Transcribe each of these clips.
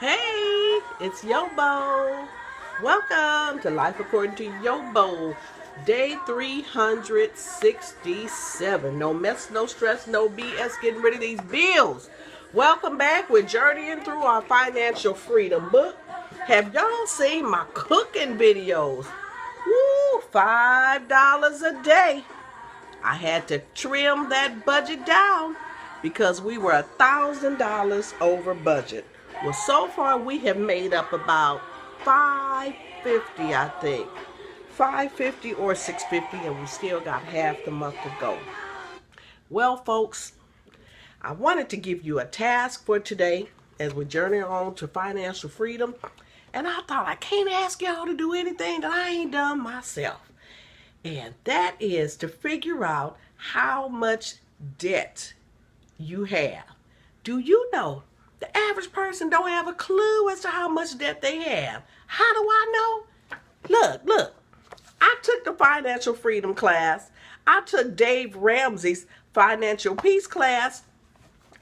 Hey, it's YoBo. Welcome to Life According to YoBo, day 367. No mess, no stress, no BS, getting rid of these bills. Welcome back. We're journeying through our financial freedom book. Have y'all seen my cooking videos? Woo, $5 a day. I had to trim that budget down because we were $1,000 over budget. Well, so far we have made up about $550, I think. $550 or $650, and we still got half the month to go. Well, folks, I wanted to give you a task for today as we journey on to financial freedom. And I thought I can't ask y'all to do anything that I ain't done myself. And that is to figure out how much debt you have. Do you know the average person don't have a clue as to how much debt they have? How do I know? Look. I took the financial freedom class. I took Dave Ramsey's financial peace class.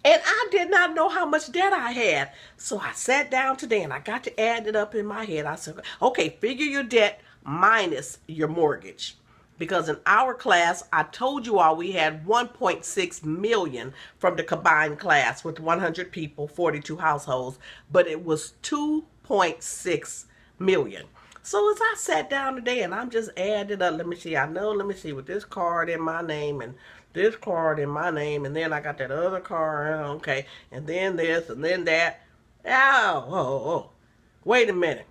And I did not know how much debt I had. So I sat down today and I got to add it up in my head. I said, okay, figure your debt minus your mortgage. Because in our class, I told you all we had 1.6 million from the combined class with 100 people, 42 households, but it was 2.6 million. So as I sat down today and I'm just adding up, let me see with this card in my name and this card in my name, and then I got that other card, okay, and then this and then that. Oh, wait a minute.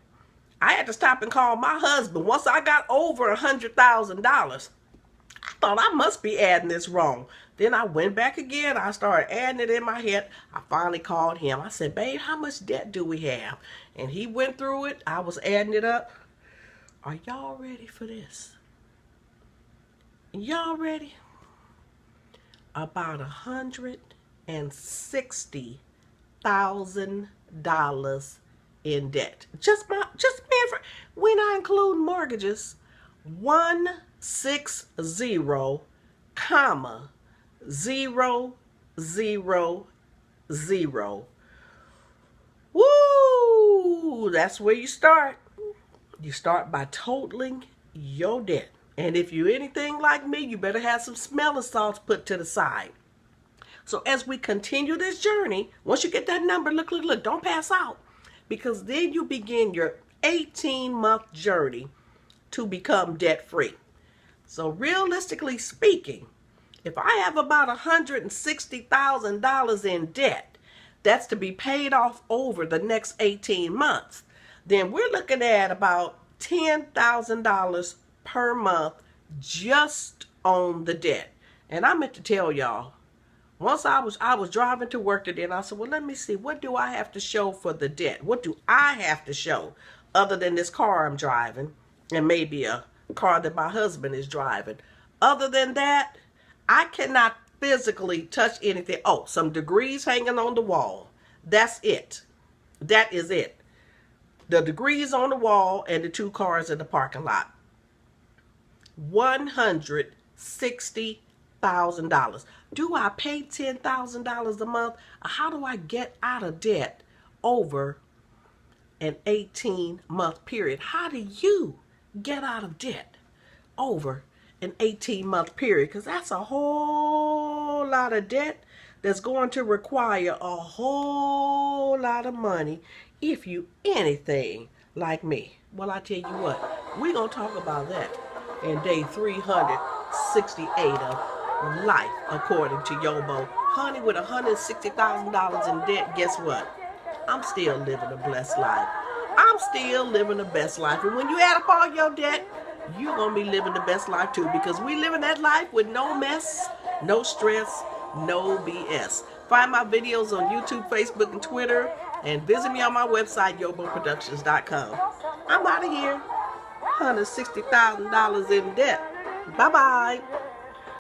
I had to stop and call my husband. Once I got over $100,000, I thought I must be adding this wrong. Then I went back again. I started adding it in my head. I finally called him. I said, babe, how much debt do we have? And he went through it. I was adding it up. Are y'all ready for this? Y'all ready? About $160,000 in debt. Just me, when I include mortgages, 160, comma, 000. Woo! That's where you start. You start by totaling your debt. And if you're anything like me, you better have some smelling salts put to the side. So as we continue this journey, once you get that number, look, don't pass out. Because then you begin your 18-month journey to become debt-free. So realistically speaking, if I have about $160,000 in debt, that's to be paid off over the next 18 months, then we're looking at about $10,000 per month just on the debt. And I meant to tell y'all, once I was driving to work today, and I said, well, let me see, what do I have to show for the debt? What do I have to show other than this car I'm driving and maybe a car that my husband is driving? Other than that, I cannot physically touch anything. Oh, some degrees hanging on the wall. That's it. That is it. The degrees on the wall and the 2 cars in the parking lot. $160,000. Do I pay $10,000 a month? How do I get out of debt over an 18-month period? How do you get out of debt over an 18-month period? Because that's a whole lot of debt that's going to require a whole lot of money if you anything like me. Well, I tell you what, we're going to talk about that in day 368 of Life According to YoBo. Honey, with $160,000 in debt, guess what? I'm still living a blessed life. I'm still living the best life. And when you add up all your debt, you're going to be living the best life too, because we living that life with no mess, no stress, no BS. Find my videos on YouTube, Facebook, and Twitter, and visit me on my website, YoBoProductions.com. I'm out of here. $160,000 in debt. Bye-bye.